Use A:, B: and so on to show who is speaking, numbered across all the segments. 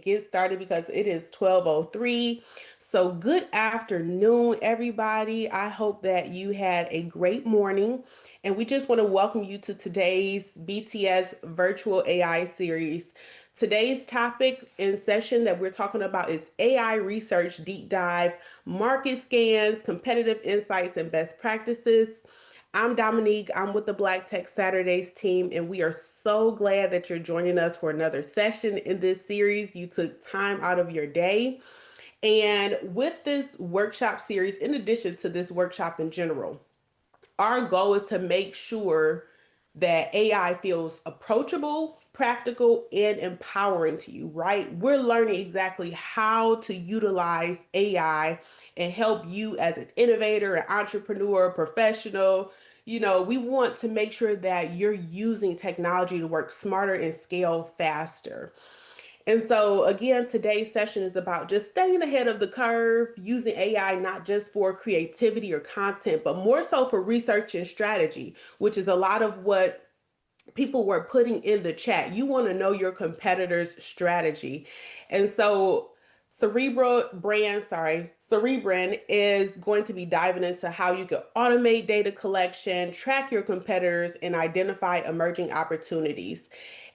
A: get started because it is 12:03. So good afternoon, everybody. I hope that you had a great morning. And we just want to welcome you to today's BTS virtual AI series. Today's topic in session that we're talking about is AI research deep dive, market scans, competitive insights, and best practices. I'm Dominique. I'm with the Black Tech Saturdays team, and we are so glad that you're joining us for another session in this series. You took time out of your day. And with this workshop series, in addition to this workshop in general, our goal is to make sure that AI feels approachable, practical, and empowering to you, right? We're learning exactly how to utilize AI and help you as an innovator, an entrepreneur, professional. We want to make sure that you're using technology to work smarter and scale faster. And so, again, today's session is about just staying ahead of the curve, using AI not just for creativity or content, but more so for research and strategy, which is a lot of what people were putting in the chat. You want to know your competitor's strategy. And so, Sorilbran is going to be diving into how you can automate data collection, track your competitors, and identify emerging opportunities.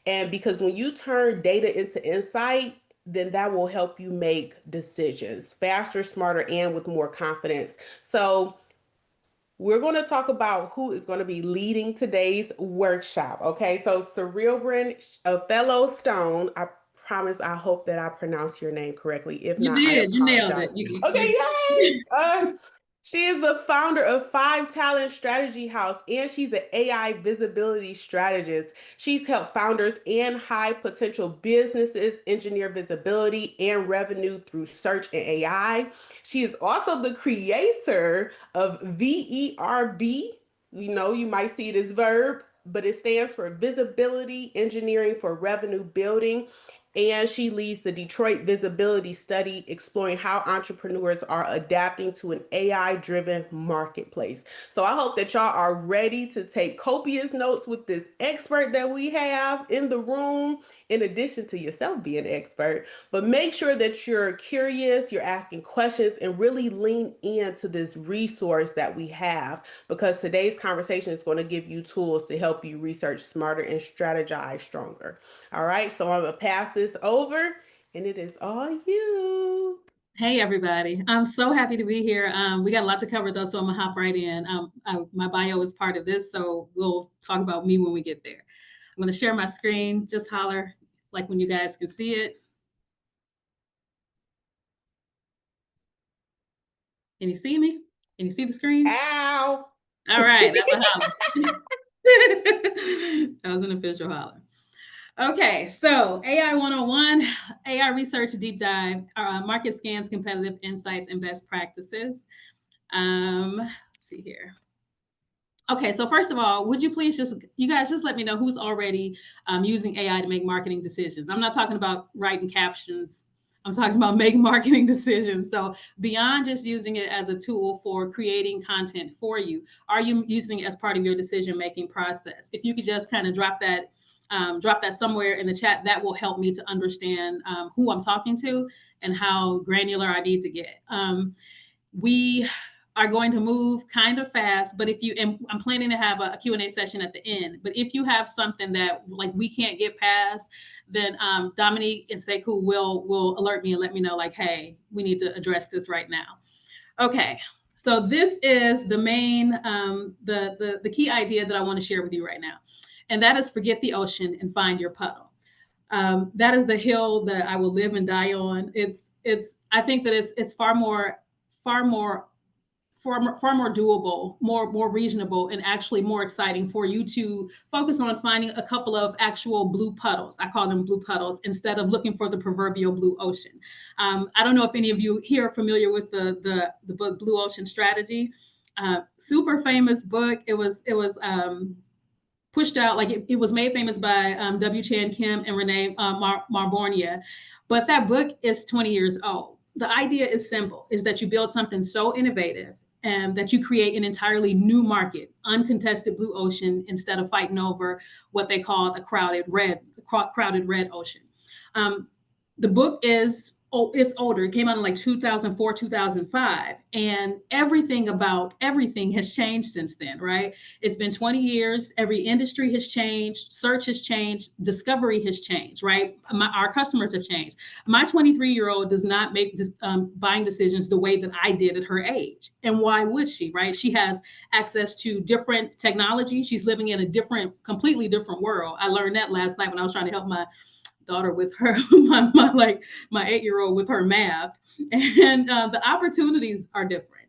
A: And because when you turn data into insight, then that will help you make decisions faster, smarter, and with more confidence. So, we're going to talk about who is going to be leading today's workshop. Okay, so Sorilbran, a fellow Stone. I promise, I hope that I pronounced your name correctly. If
B: You
A: not, I
B: did. You nailed
A: apologize.
B: it.
A: Okay, yay! She is the founder of Five Talent Strategy House, and she's an AI visibility strategist. She's helped founders and high potential businesses engineer visibility and revenue through search and AI. She is also the creator of V.E.R.B. You might see it as Verb, but it stands for Visibility Engineering for Revenue Building. And she leads the Detroit Visibility Study, exploring how entrepreneurs are adapting to an AI-driven marketplace. So I hope that y'all are ready to take copious notes with this expert that we have in the room, in addition to yourself being an expert. But make sure that you're curious, you're asking questions, and really lean into this resource that we have, because today's conversation is going to give you tools to help you research smarter and strategize stronger. All right, so I'm going to pass this over, and it is all you.
B: Hey, everybody. I'm so happy to be here. We got a lot to cover, though, so I'm going to hop right in. My bio is part of this, so we'll talk about me when we get there. I'm going to share my screen. Just holler, like when you guys can see it. Can you see me? Can you see the screen?
A: Ow!
B: All right, that's a holler. That was an official holler. Okay, so AI 101, AI research deep dive, market scans, competitive insights, and best practices. Let's see here. Okay, so first of all, would you please you guys just let me know who's already using AI to make marketing decisions. I'm not talking about writing captions. I'm talking about making marketing decisions. So beyond just using it as a tool for creating content for you, are you using it as part of your decision-making process? If you could just kind of drop that somewhere in the chat, that will help me to understand who I'm talking to and how granular I need to get. We are going to move kind of fast, but and I'm planning to have a Q&A session at the end, but if you have something that like we can't get past, then Dominique and Sekou will alert me and let me know like, hey, we need to address this right now. Okay, so this is the main, the key idea that I want to share with you right now. And that is forget the ocean and find your puddle. That is the hill that I will live and die on. I think that it's far more doable, more reasonable, and actually more exciting for you to focus on finding a couple of actual blue puddles. I call them blue puddles instead of looking for the proverbial blue ocean. I don't know if any of you here are familiar with the book Blue Ocean Strategy. Super famous book. It was pushed out, like it was made famous by W. Chan Kim and Renee Marbornia. But that book is 20 years old. The idea is simple, is that you build something so innovative and that you create an entirely new market, uncontested blue ocean, instead of fighting over what they call the crowded red ocean. The book is, oh, it's older. It came out in like 2004, 2005, and everything has changed since then, right? It's been 20 years. Every industry has changed. Search has changed. Discovery has changed, right? Our customers have changed. My 23-year-old does not make buying decisions the way that I did at her age. And why would she, right? She has access to different technology. She's living in a completely different world. I learned that last night when I was trying to help my daughter with her my 8-year-old with her math, and the opportunities are different.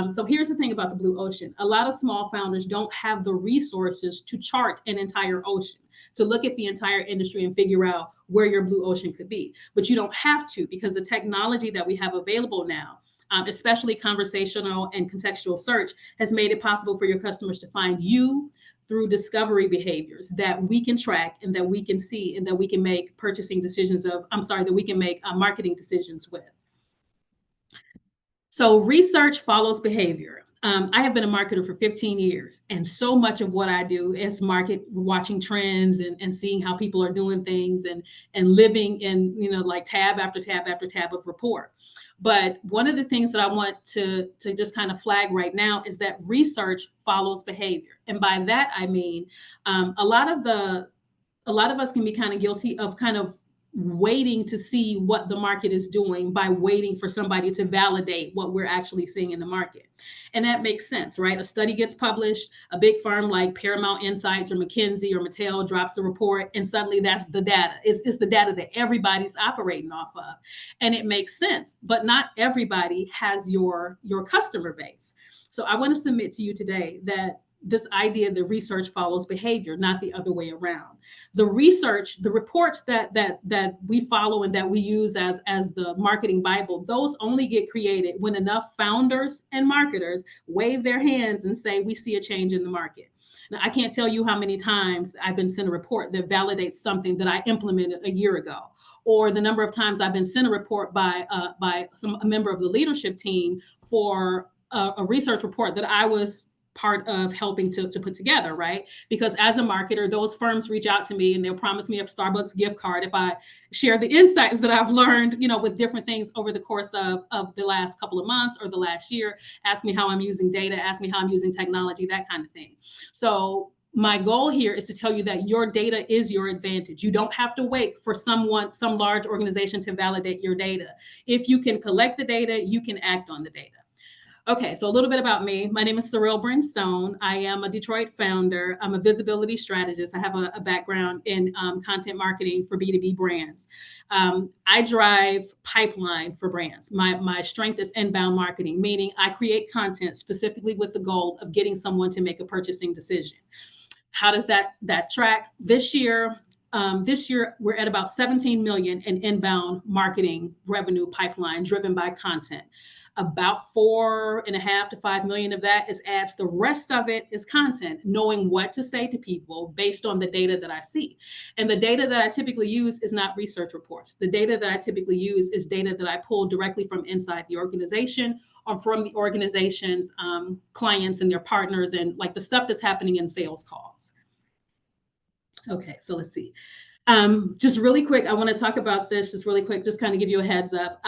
B: So here's the thing about the blue ocean: a lot of small founders don't have the resources to chart an entire ocean, to look at the entire industry and figure out where your blue ocean could be. But you don't have to, because the technology that we have available now, especially conversational and contextual search, has made it possible for your customers to find you through discovery behaviors that we can track and that we can see and that we can make that we can make marketing decisions with. So research follows behavior. I have been a marketer for 15 years, and so much of what I do is market watching trends and seeing how people are doing things, and living in, like tab after tab after tab of report. But one of the things that I want to just kind of flag right now is that research follows behavior. And by that, I mean, a lot of us can be kind of guilty of kind of waiting to see what the market is doing by waiting for somebody to validate what we're actually seeing in the market. And that makes sense, right? A study gets published, a big firm like Paramount Insights or McKinsey or Mattel drops a report, and suddenly that's the data. It's the data that everybody's operating off of. And it makes sense, but not everybody has your customer base. So I want to submit to you today that this idea that research follows behavior, not the other way around. The reports that we follow and that we use as the marketing Bible, those only get created when enough founders and marketers wave their hands and say, we see a change in the market. Now, I can't tell you how many times I've been sent a report that validates something that I implemented a year ago, or the number of times I've been sent a report by a member of the leadership team for a research report that I was part of helping to put together, right? Because as a marketer, those firms reach out to me and they'll promise me a Starbucks gift card if I share the insights that I've learned, with different things over the course of the last couple of months or the last year. Ask me how I'm using data, ask me how I'm using technology, that kind of thing. So my goal here is to tell you that your data is your advantage. You don't have to wait for some large organization to validate your data. If you can collect the data, you can act on the data. Okay, so a little bit about me. My name is Sorilbran Stone. I am a Detroit founder. I'm a visibility strategist. I have a background in content marketing for B2B brands. I drive pipeline for brands. My strength is inbound marketing, meaning I create content specifically with the goal of getting someone to make a purchasing decision. How does that track? This year, we're at about 17 million in inbound marketing revenue pipeline driven by content. About 4.5 to 5 million of that is ads. The rest of it is content, knowing what to say to people based on the data that I see. And the data that I typically use is not research reports. The data that I typically use is data that I pull directly from inside the organization or from the organization's clients and their partners, and like the stuff that's happening in sales calls. Okay, so let's see. Just really quick, I want to talk about this just really quick, just kind of give you a heads up.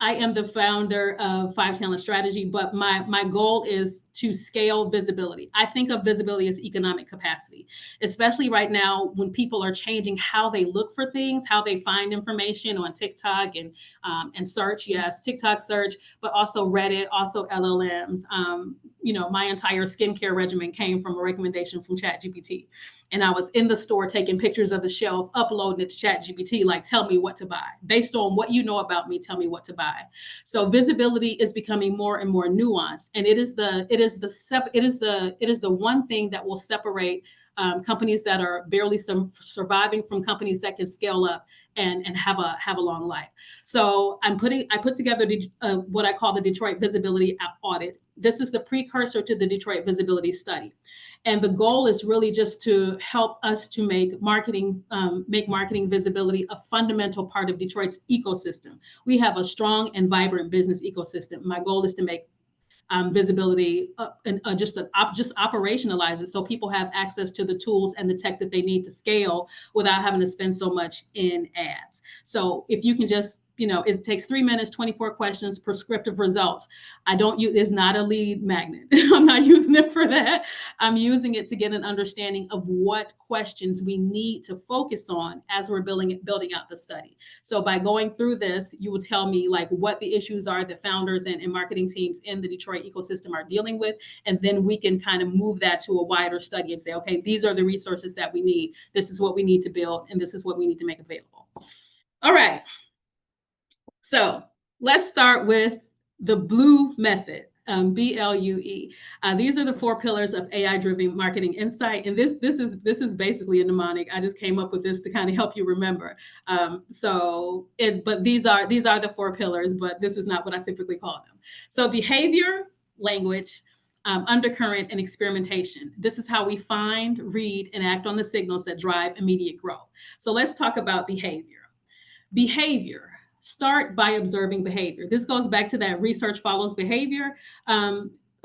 B: I am the founder of 5 Talent Strategy, but my goal is to scale visibility. I think of visibility as economic capacity, especially right now when people are changing how they look for things, how they find information on TikTok and search. Yes, TikTok search, but also Reddit, also LLMs. My entire skincare regimen came from a recommendation from ChatGPT. And I was in the store taking pictures of the shelf, uploading it to ChatGPT, like, tell me what to buy. Based on what you know about me, tell me what to buy. So visibility is becoming more and more nuanced. And it is the one thing that will separate companies that are barely surviving from companies that can scale up and have a long life. So I put together what I call the Detroit Visibility Audit. This is the precursor to the Detroit Visibility Study. And the goal is really just to help us to make marketing visibility a fundamental part of Detroit's ecosystem. We have a strong and vibrant business ecosystem. My goal is to make visibility and just operationalize it so people have access to the tools and the tech that they need to scale without having to spend so much in ads. So if you can just, it takes 3 minutes, 24 questions, prescriptive results. I don't use, it's not a lead magnet. I'm not using it for that. I'm using it to get an understanding of what questions we need to focus on as we're building out the study. So by going through this, you will tell me like what the issues are that founders and marketing teams in the Detroit ecosystem are dealing with. And then we can kind of move that to a wider study and say, okay, these are the resources that we need. This is what we need to build. And this is what we need to make available. All right. So let's start with the BLUE method. BLUE. These are the 4 pillars of AI-driven marketing insight, and this is basically a mnemonic. I just came up with this to kind of help you remember. But these are the 4 pillars, but this is not what I typically call them. So behavior, language, undercurrent, and experimentation. This is how we find, read, and act on the signals that drive immediate growth. So let's talk about behavior. Behavior. Start by observing behavior. This goes back to that research follows behavior.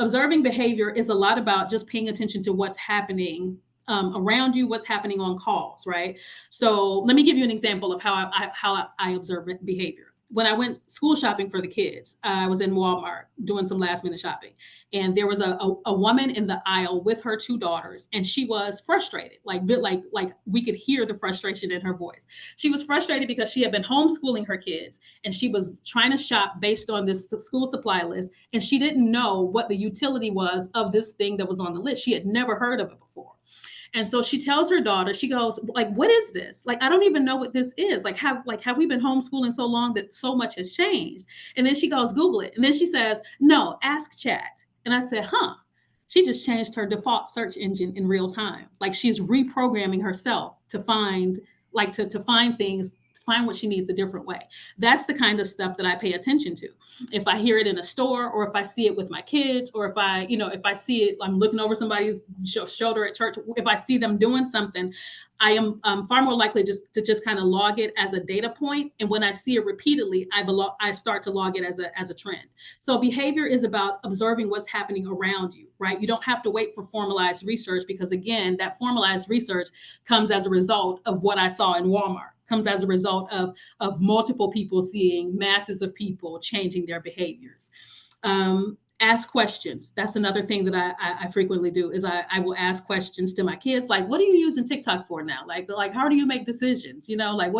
B: Observing behavior is a lot about just paying attention to what's happening around you, what's happening on calls, right? So let me give you an example of how I observe behavior. When I went school shopping for the kids, I was in Walmart doing some last minute shopping. And there was a woman in the aisle with her 2 daughters, and she was frustrated. Like we could hear the frustration in her voice. She was frustrated because she had been homeschooling her kids, and she was trying to shop based on this school supply list. And she didn't know what the utility was of this thing that was on the list. She had never heard of it before. And so she tells her daughter, she goes, like, what is this? Like, I don't even know what this is. Have we been homeschooling so long that so much has changed? And then she goes, Google it. And then she says, no, ask chat. And I said, huh. She just changed her default search engine in real time. Like she's reprogramming herself to find, to find things, find what she needs a different way. That's the kind of stuff that I pay attention to. If I hear it in a store, or if I see it with my kids, or if I see it, I'm looking over somebody's shoulder at church. If I see them doing something, I am far more likely to kind of log it as a data point. And when I see it repeatedly, I start to log it as a trend. So behavior is about observing what's happening around you, right? You don't have to wait for formalized research, because again, that formalized research comes as a result of what I saw in Walmart, comes as a result of multiple people seeing masses of people changing their behaviors. Ask questions. That's another thing that I frequently do is I will ask questions to my kids, like, what are you using TikTok for now? Like how do you make decisions? Like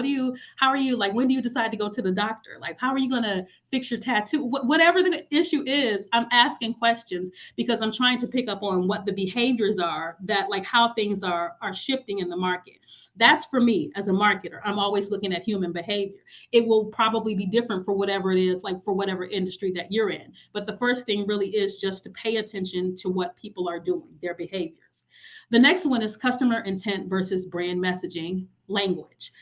B: how are you, like, when do you decide to go to the doctor? Like, how are you going to fix your tattoo? Whatever the issue is, I'm asking questions because I'm trying to pick up on what the behaviors are, that like how things are shifting in the market. That's for me as a marketer. I'm always looking at human behavior. It will probably be different for whatever it is, like for whatever industry that you're in. But the first thing really is just to pay attention to what people are doing, their behaviors. The next one is customer intent versus brand messaging language.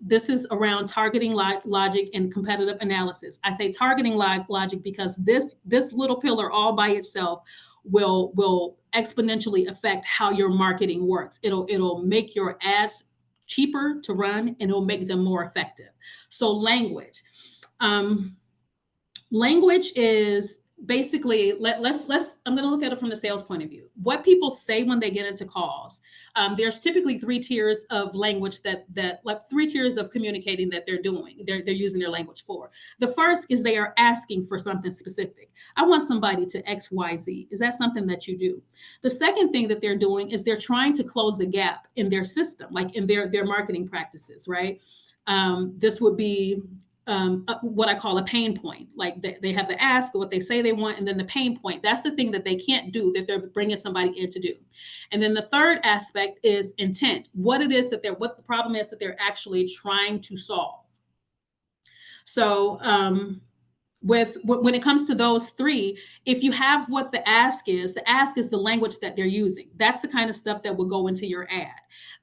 B: This is around targeting logic and competitive analysis. I say targeting logic because this little pillar all by itself will exponentially affect how your marketing works. It'll make your ads cheaper to run, and it'll make them more effective. So language. Language is basically, let's I'm going to look at it from the sales point of view. What people say when they get into calls, there's typically 3 tiers of language that like 3 tiers of communicating that they're doing. They're using their language for. The first is they are asking for something specific. I want somebody to XYZ. Is that something that you do? The second thing that they're doing is they're trying to close the gap in their system, like in their marketing practices, right? This would be what I call a pain point. Like they have the ask, what they say they want, and then the pain point. That's the thing that they can't do that they're bringing somebody in to do. And then the third aspect is intent. What the problem is that they're actually trying to solve. So when it comes to those 3, if you have what the ask is the language that they're using. That's the kind of stuff that will go into your ad.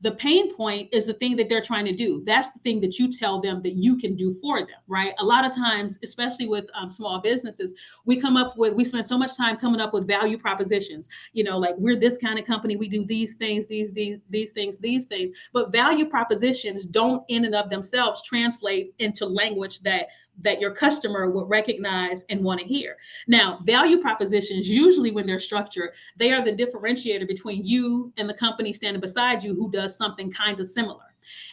B: The pain point is the thing that they're trying to do. That's the thing that you tell them that you can do for them, right? A lot of times, especially with small businesses, we spend so much time coming up with value propositions. Like, we're this kind of company, we do these things, these things. But value propositions don't in and of themselves translate into language that that your customer would recognize and want to hear. Now, value propositions, usually when they're structured, they are the differentiator between you and the company standing beside you who does something kind of similar.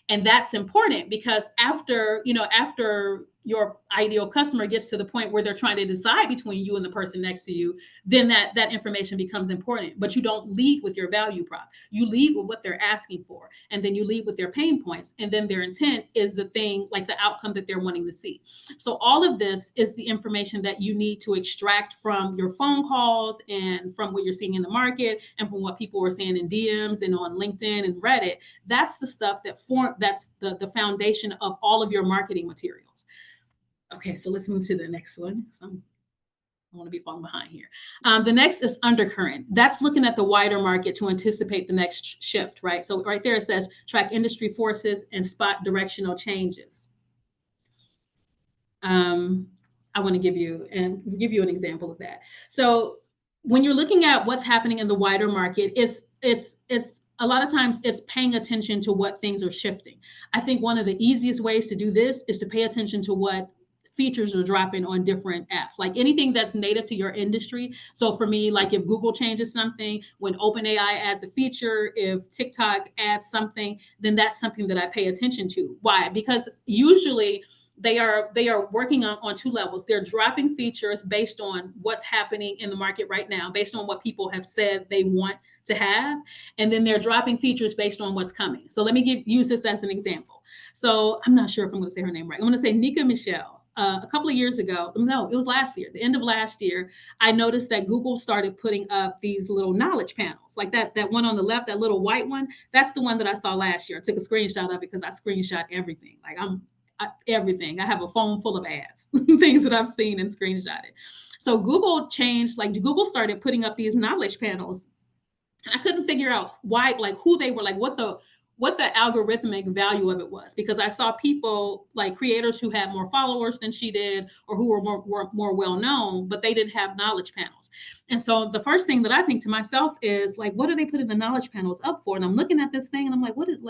B: And that's important because after your ideal customer gets to the point where they're trying to decide between you and the person next to you, then that information becomes important. But you don't lead with your value prop. You lead with what they're asking for, and then you lead with their pain points, and then their intent is the thing, like the outcome that they're wanting to see. So all of this is the information that you need to extract from your phone calls and from what you're seeing in the market and from what people are saying in DMs and on LinkedIn and Reddit. That's the stuff that's the foundation of all of your marketing materials. Okay, so let's move to the next one. I want to be falling behind here. The next is undercurrent. That's looking at the wider market to anticipate the next shift, right? So right there it says track industry forces and spot directional changes. I want to give you an example of that. So when you're looking at what's happening in the wider market, it's a lot of times it's paying attention to what things are shifting. I think one of the easiest ways to do this is to pay attention to what features are dropping on different apps, like anything that's native to your industry. So for me, like if Google changes something, when OpenAI adds a feature, if TikTok adds something, then that's something that I pay attention to. Why? Because usually they are working on two levels. They're dropping features based on what's happening in the market right now, based on what people have said they want to have, and then they're dropping features based on what's coming. So let me use this as an example. So I'm not sure if I'm going to say her name right. I'm going to say Nika Michelle. A couple of years ago, no, it was last year, the end of last year, I noticed that Google started putting up these little knowledge panels, like that one on the left, that little white one. That's the one that I saw last year. I took a screenshot of it because I screenshot everything. Like everything. I have a phone full of ads, things that I've seen and screenshotted. So Google changed, like Google started putting up these knowledge panels. And I couldn't figure out why, like who they were, like what the algorithmic value of it was, because I saw people like creators who had more followers than she did or who were more well known, but they didn't have knowledge panels. And so the first thing that I think to myself is like, what are they putting the knowledge panels up for? And I'm looking at this thing and I'm like, what is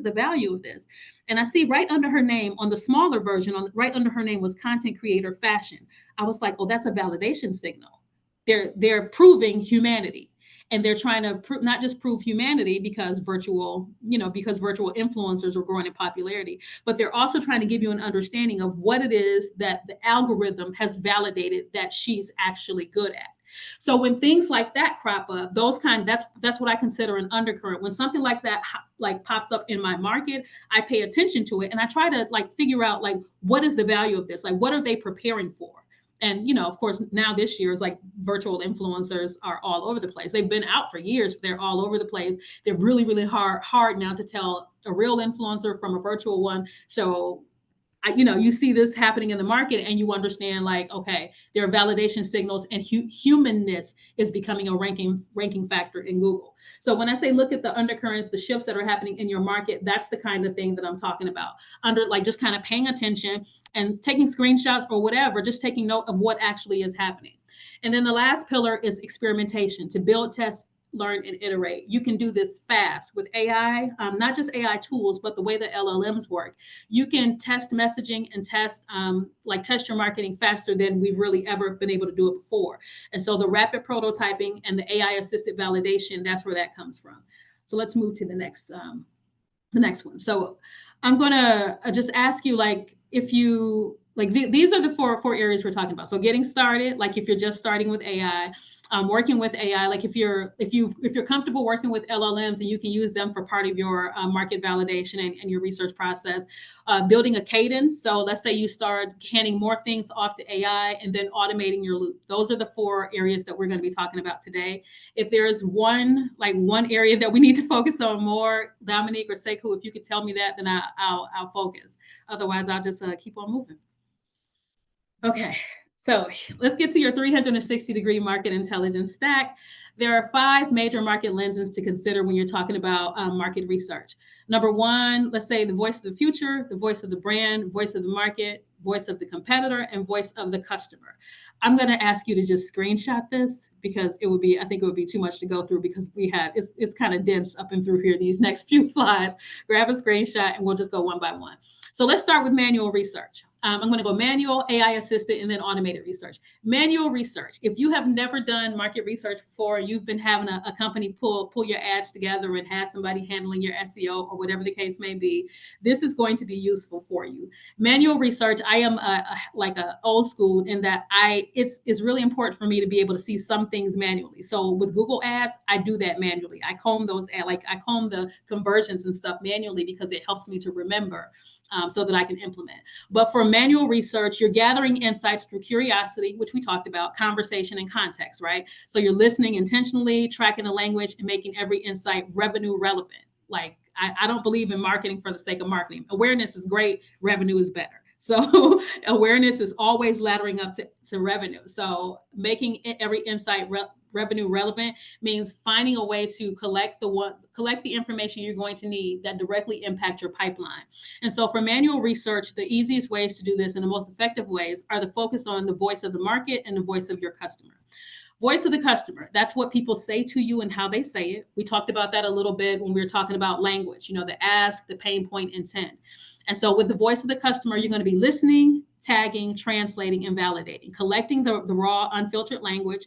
B: the value of this? And I see right under her name on the smaller version, right under her name was content creator fashion. I was like, oh, that's a validation signal. They're proving humanity. And they're trying to not just prove humanity because virtual influencers are growing in popularity, but they're also trying to give you an understanding of what it is that the algorithm has validated that she's actually good at. So when things like that crop up, that's what I consider an undercurrent. When something like that like pops up in my market, I pay attention to it and I try to like figure out like what is the value of this? Like what are they preparing for? And of course, now this year is like virtual influencers are all over the place. They've been out for years, but they're all over the place. They're really, really hard now to tell a real influencer from a virtual one. So you see this happening in the market and you understand like, okay, there are validation signals and humanness is becoming a ranking factor in Google. So when I say look at the undercurrents, the shifts that are happening in your market, that's the kind of thing that I'm talking about. Under like just kind of paying attention and taking screenshots or whatever, just taking note of what actually is happening. And then the last pillar is experimentation, to build, test, learn, and iterate. You can do this fast with AI, not just AI tools, but the way the LLMs work. You can test messaging and test your marketing faster than we've really ever been able to do it before. And so the rapid prototyping and the AI assisted validation, that's where that comes from. So let's move to the next one. So I'm gonna just ask you, like, if you like these are the four areas we're talking about. So getting started, like if you're just starting with AI, working with AI, like if you're comfortable working with LLMs and you can use them for part of your market validation and your research process, building a cadence. So let's say you start handing more things off to AI and then automating your loop. Those are the four areas that we're going to be talking about today. If there is one area that we need to focus on more, Dominique or Sekou, if you could tell me that, then I'll focus. Otherwise, I'll just keep on moving. Okay, so let's get to your 360-degree market intelligence stack. There are 5 major market lenses to consider when you're talking about market research. Number one, let's say the voice of the future, the voice of the brand, voice of the market, voice of the competitor, and voice of the customer. I'm going to ask you to just screenshot this because I think it would be too much to go through because it's kind of dense up and through here, these next few slides. Grab a screenshot and we'll just go one by one. So let's start with manual research. I'm going to go manual, AI assisted, and then automated research. Manual research. If you have never done market research before, you've been having a company pull your ads together and had somebody handling your SEO or whatever the case may be, this is going to be useful for you. Manual research. I am like a old school in that it's really important for me to be able to see some things manually. So with Google Ads, I do that manually. I comb those I comb the conversions and stuff manually because it helps me to remember so that I can implement. But for manual research, you're gathering insights through curiosity, which we talked about, conversation and context, right? So you're listening intentionally, tracking the language, and making every insight revenue relevant. Like, I don't believe in marketing for the sake of marketing. Awareness is great, revenue is better. So awareness is always laddering up to revenue. So making every insight revenue relevant means finding a way to collect the information you're going to need that directly impact your pipeline. And so for manual research, the easiest ways to do this and the most effective ways are to focus on the voice of the market and the voice of your customer. Voice of the customer, that's what people say to you and how they say it. We talked about that a little bit when we were talking about language, the ask, the pain point, intent. And so with the voice of the customer, you're going to be listening, tagging, translating, and validating, collecting the raw, unfiltered language,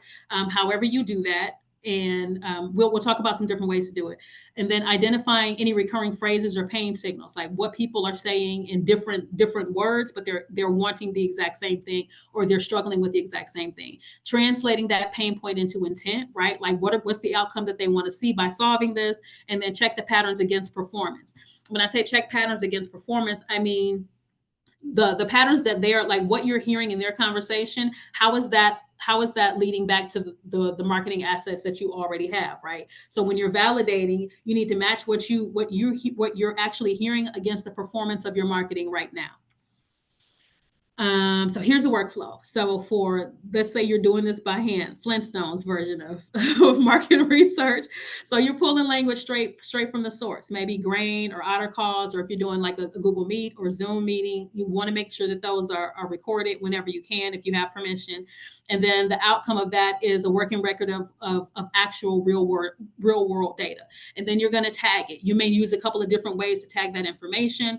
B: however you do that. And we'll talk about some different ways to do it. And then identifying any recurring phrases or pain signals, like what people are saying in different words, but they're wanting the exact same thing, or they're struggling with the exact same thing. Translating that pain point into intent, right? Like what's the outcome that they want to see by solving this, and then check the patterns against performance. When I say check patterns against performance, I mean the patterns that they're like what you're hearing in their conversation. How is that leading back to the marketing assets that you already have, right? So when you're validating, you need to match what you're actually hearing against the performance of your marketing right now. So here's the workflow. So let's say you're doing this by hand, Flintstones version of market research. So you're pulling language straight from the source, maybe Grain or Otter Calls, or if you're doing like a Google Meet or Zoom meeting, you want to make sure that those are recorded whenever you can, if you have permission. And then the outcome of that is a working record of actual real world data. And then you're going to tag it. You may use a couple of different ways to tag that information.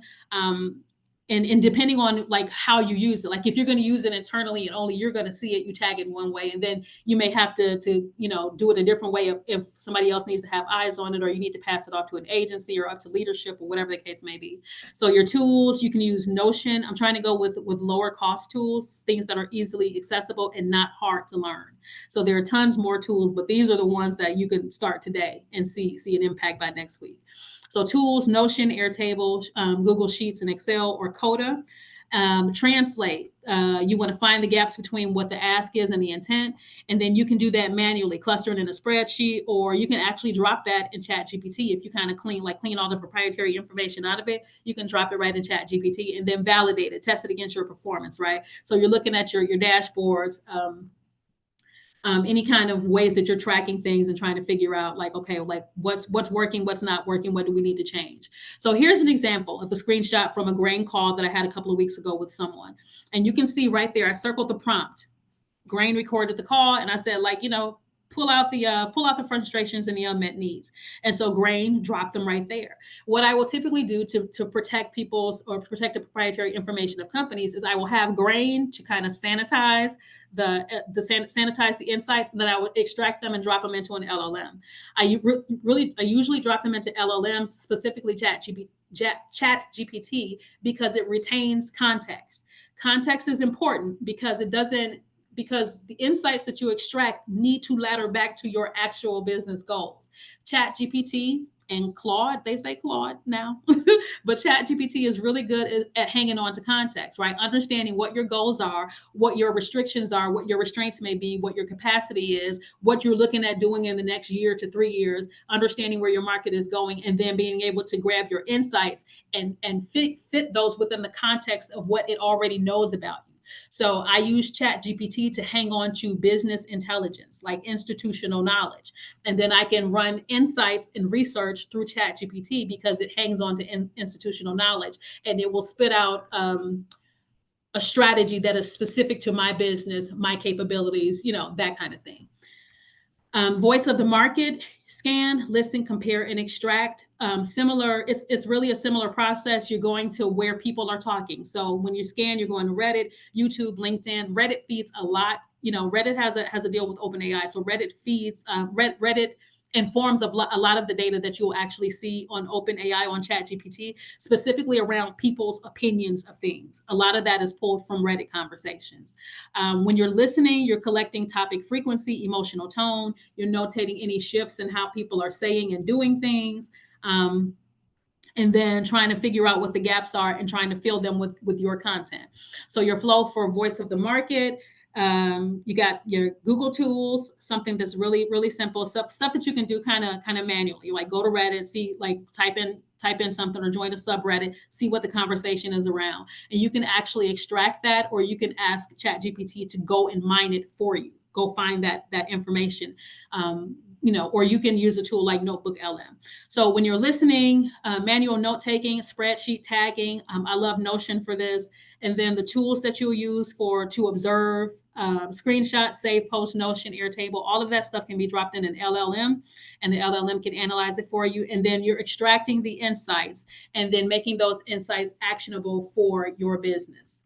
B: And depending on like how you use it, like if you're going to use it internally and only you're going to see it, you tag it one way, and then you may have to do it a different way if somebody else needs to have eyes on it, or you need to pass it off to an agency or up to leadership or whatever the case may be. So your tools, you can use Notion. I'm trying to go with lower cost tools, things that are easily accessible and not hard to learn. So there are tons more tools, but these are the ones that you can start today and see an impact by next week. So tools, Notion, Airtable, Google Sheets, and Excel, or Coda. Translate. You want to find the gaps between what the ask is and the intent, and then you can do that manually, cluster it in a spreadsheet, or you can actually drop that in ChatGPT. If you kind of clean all the proprietary information out of it, you can drop it right in ChatGPT and then validate it, test it against your performance, right? So you're looking at your dashboards. Any kind of ways that you're tracking things and trying to figure out like, okay, like what's working, what's not working, what do we need to change? So here's an example of a screenshot from a Grain call that I had a couple of weeks ago with someone. And you can see right there, I circled the prompt. Grain recorded the call and I said, like, pull out the frustrations and the unmet needs. And so Grain dropped them right there. What I will typically do to protect protect the proprietary information of companies is I will have Grain to kind of sanitize sanitize the insights, and then I would extract them and drop them into an LLM. I usually drop them into LLMs, specifically ChatGPT, because it retains context. Context is important because the insights that you extract need to ladder back to your actual business goals. ChatGPT and Claude, they say Claude now, but ChatGPT is really good at hanging on to context, right? Understanding what your goals are, what your restrictions are, what your restraints may be, what your capacity is, what you're looking at doing in the next year to 3 years, understanding where your market is going, and then being able to grab your insights and fit those within the context of what it already knows about you. So I use Chat GPT to hang on to business intelligence, like institutional knowledge. And then I can run insights and research through Chat GPT because it hangs on to institutional knowledge, and it will spit out a strategy that is specific to my business, my capabilities, that kind of thing. Voice of the market, scan, listen, compare, and extract. Similar, it's really a similar process. You're going to where people are talking. So when you scan, you're going to Reddit, YouTube, LinkedIn. Reddit feeds a lot. Reddit has a deal with OpenAI, so Reddit feeds Reddit informs of a lot of the data that you'll actually see on OpenAI on ChatGPT, specifically around people's opinions of things. A lot of that is pulled from Reddit conversations. When you're listening, you're collecting topic frequency, emotional tone. You're notating any shifts in how people are saying and doing things. And then trying to figure out what the gaps are and trying to fill them with your content. So your flow for voice of the market, you got your Google tools, something that's really, really simple, stuff that you can do kind of manually, like go to Reddit, see, like type in something or join a subreddit, see what the conversation is around. And you can actually extract that, or you can ask ChatGPT to go and mine it for you. Go find that information. Or you can use a tool like Notebook LM. So when you're listening, manual note taking, spreadsheet tagging, I love Notion for this. And then the tools that you'll use to observe, screenshot, save, post, Notion, Airtable, all of that stuff can be dropped in an LLM, and the LLM can analyze it for you. And then you're extracting the insights and then making those insights actionable for your business.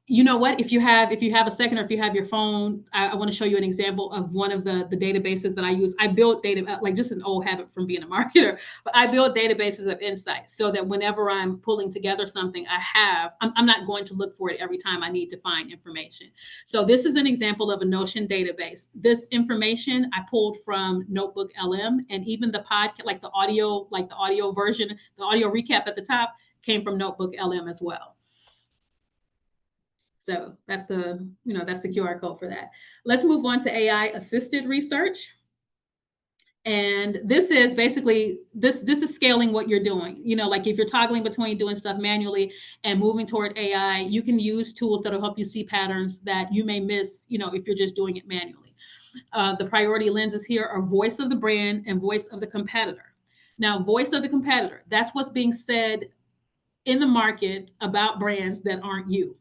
B: You know what? If you have a second, or if you have your phone, I want to show you an example of one of the databases that I use. I built data, like just an old habit from being a marketer, but I build databases of insights so that whenever I'm pulling together something, I'm not going to look for it every time I need to find information. So this is an example of a Notion database. This information I pulled from Notebook LM, and even the podcast, like the audio version, the audio recap at the top came from Notebook LM as well. So that's the QR code for that. Let's move on to AI assisted research. And this is basically, this is scaling what you're doing. Like if you're toggling between doing stuff manually and moving toward AI, you can use tools that'll help you see patterns that you may miss, if you're just doing it manually. The priority lenses here are voice of the brand and voice of the competitor. Now, voice of the competitor, that's what's being said in the market about brands that aren't you,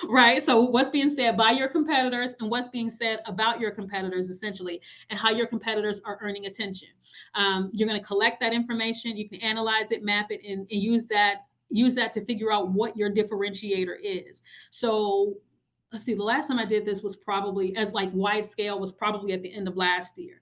B: right? So what's being said by your competitors and what's being said about your competitors, essentially, and how your competitors are earning attention. You're going to collect that information. You can analyze it, map it, and use that to figure out what your differentiator is. So let's see, the last time I did this was probably, as like wide scale, was probably at the end of last year.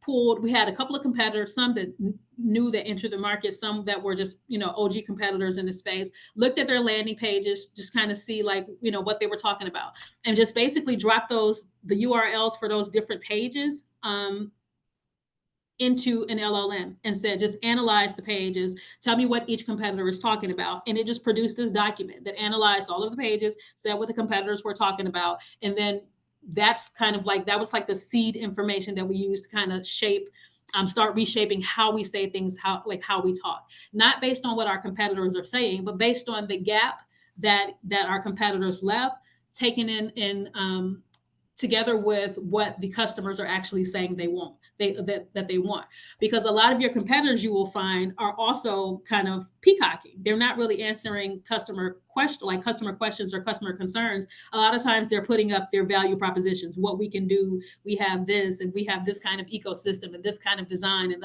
B: We had a couple of competitors, some that new that entered the market, some that were just, OG competitors in the space, looked at their landing pages, just kind of see like, what they were talking about, and just basically drop the URLs for those different pages into an LLM and said, just analyze the pages, tell me what each competitor is talking about. And it just produced this document that analyzed all of the pages, said what the competitors were talking about. And then that's kind of like, that was like the seed information that we use to kind of start reshaping how we say things, how we talk, not based on what our competitors are saying, but based on the gap that our competitors left, taken in together with what the customers are actually saying they want, that they want. Because a lot of your competitors, you will find, are also kind of peacocking. They're not really answering customer questions or customer concerns. A lot of times they're putting up their value propositions, what we can do. We have this, and we have this kind of ecosystem and this kind of design, and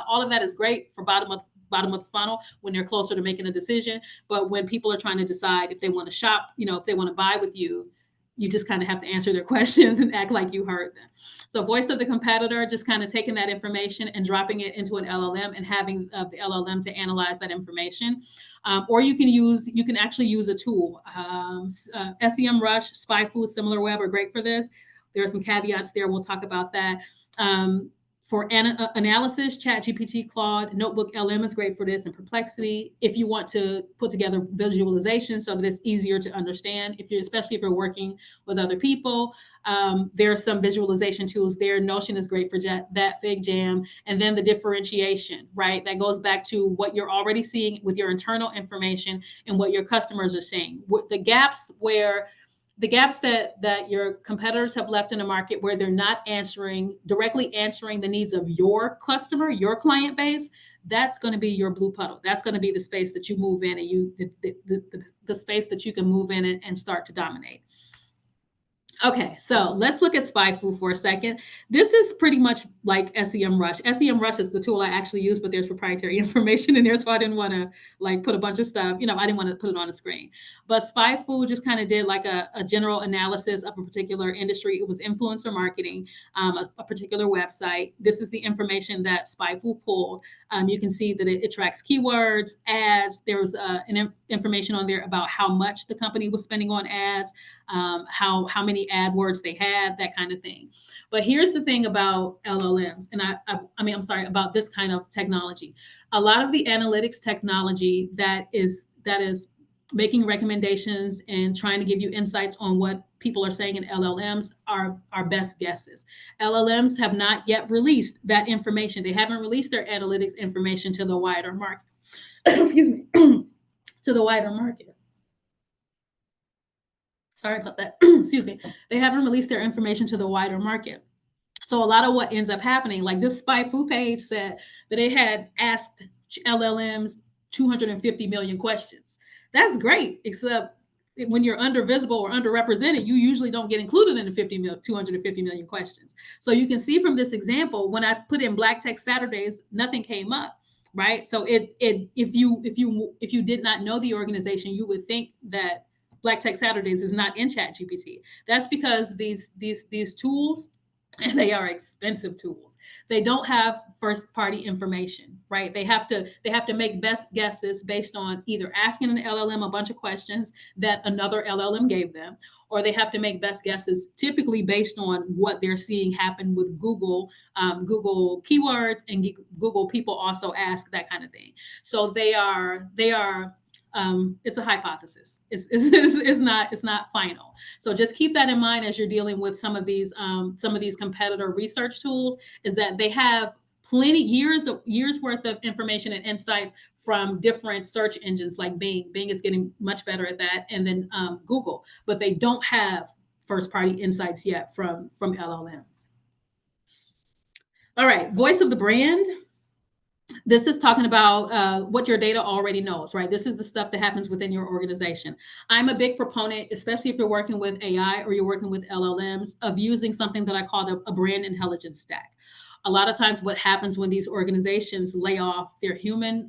B: all of that is great for bottom of the funnel when they're closer to making a decision. But when people are trying to decide if they want to shop, if they want to buy with you, you just kind of have to answer their questions and act like you heard them. So voice of the competitor, just kind of taking that information and dropping it into an LLM and having the LLM to analyze that information. Or you can actually use a tool. SEMrush, SpyFu, SimilarWeb are great for this. There are some caveats there. We'll talk about that. For analysis, ChatGPT, Claude, Notebook LM is great for this, and Perplexity. If you want to put together visualization so that it's easier to understand, especially if you're working with other people, there are some visualization tools there. Notion is great for that, FigJam, and then the differentiation, right? That goes back to what you're already seeing with your internal information and what your customers are seeing. The gaps that your competitors have left in the market where they're not directly answering the needs of your customer, your client base, that's going to be your blue puddle. That's going to be the space that you move in, and the space that you can move in and start to dominate. Okay, so let's look at SpyFu for a second. This is pretty much like SEMrush. SEMrush is the tool I actually use, but there's proprietary information in there, so I didn't want to put a bunch of stuff. I didn't want to put it on the screen. But SpyFu just kind of did like a general analysis of a particular industry. It was influencer marketing, a particular website. This is the information that SpyFu pulled. You can see that it tracks keywords, ads. There was information on there about how much the company was spending on ads, how many AdWords they had, that kind of thing. But here's the thing about LLMs, and I'm sorry, about this kind of technology. A lot of the analytics technology that is making recommendations and trying to give you insights on what people are saying in LLMs are best guesses. LLMs have not yet released that information. They haven't released their analytics information to the wider market. Excuse me, to the wider market. Sorry about that. Excuse me. They haven't released their information to the wider market. So a lot of what ends up happening, like this SpyFu page said that it had asked LLMs 250 million questions. That's great, except when you're undervisible or underrepresented, you usually don't get included in the 250 million questions. So you can see from this example, when I put in Black Tech Saturdays, nothing came up, right? So if you did not know the organization, you would think that Black Tech Saturdays is not in ChatGPT. That's because these tools, and they are expensive tools, they don't have first party information, right? They have to make best guesses based on either asking an LLM a bunch of questions that another LLM gave them, or they have to make best guesses typically based on what they're seeing happen with Google keywords, and Google people also ask, that kind of thing. So they are it's a hypothesis. It's not final. So just keep that in mind as you're dealing with some of these competitor research tools, is that they have plenty years worth of information and insights from different search engines like Bing. Bing is getting much better at that, and then Google, but they don't have first party insights yet from LLMs. All right, voice of the brand. This is talking about what your data already knows, right? This is the stuff that happens within your organization. I'm a big proponent, especially if you're working with AI or you're working with LLMs, of using something that I call a brand intelligence stack. A lot of times what happens when these organizations lay off their human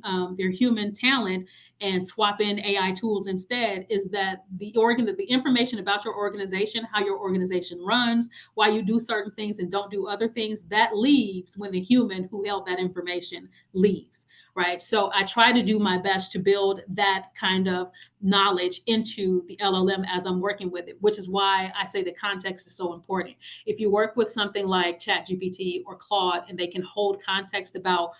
B: talent and swap in AI tools instead is that the information about your organization, how your organization runs, why you do certain things and don't do other things, that leaves when the human who held that information leaves, right? So I try to do my best to build that kind of knowledge into the LLM as I'm working with it, which is why I say the context is so important. If you work with something like ChatGPT or Claude, and they can hold context about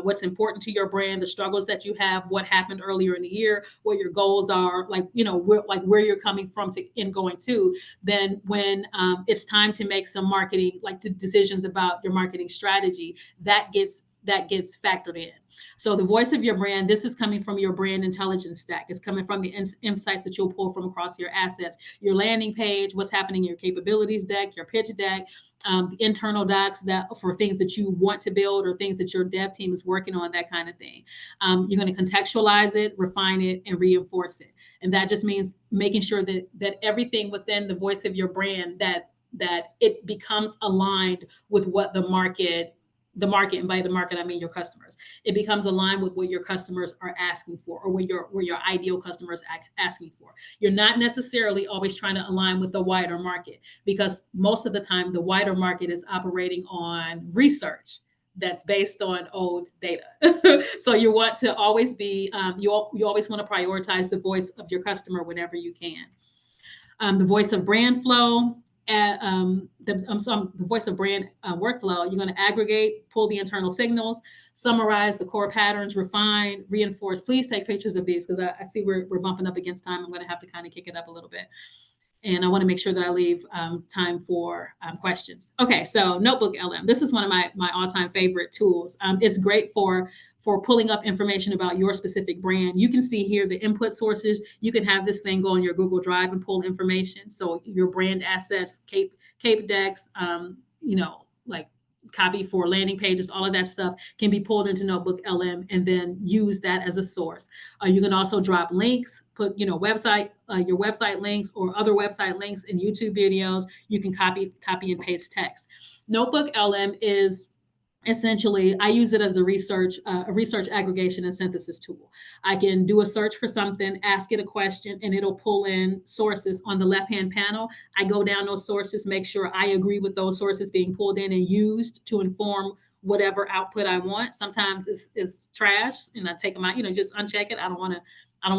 B: what's important to your brand, the struggles that you have, what happened earlier in the year, what your goals are, where you're coming from and going to, then when it's time to make some marketing, decisions about your marketing strategy, that gets factored in. So the voice of your brand, this is coming from your brand intelligence stack. It's coming from the insights that you'll pull from across your assets, your landing page, what's happening in your capabilities deck, your pitch deck, the internal docs that for things that you want to build or things that your dev team is working on, that kind of thing. You're going to contextualize it, refine it, and reinforce it. And that just means making sure that everything within the voice of your brand, that it becomes aligned with what the market, and by the market I mean your customers, it becomes aligned with what your customers are asking for, or what your ideal customers asking for. You're not necessarily always trying to align with the wider market, because most of the time the wider market is operating on research that's based on old data. So you want to always be you always want to prioritize the voice of your customer whenever you can. The voice of brand flow. the voice of brand workflow. You're going to aggregate, pull the internal signals, summarize the core patterns, refine, reinforce. Please take pictures of these because I see we're bumping up against time. I'm going to have to kind of kick it up a little bit. And I want to make sure that I leave time for questions. Okay, so Notebook LM. This is one of my all-time favorite tools. It's great for pulling up information about your specific brand. You can see here the input sources. You can have this thing go on your Google Drive and pull information. So your brand assets, cape decks, like copy for landing pages, all of that stuff can be pulled into Notebook LM and then use that as a source. You can also drop links, put your website links or other website links in YouTube videos. You can copy and paste text. Notebook LM is essentially, I use it as a research aggregation and synthesis tool. I can do a search for something, ask it a question, and it'll pull in sources on the left-hand panel. I go down those sources, make sure I agree with those sources being pulled in and used to inform whatever output I want. Sometimes it's trash, and I take them out. Just uncheck it. I don't want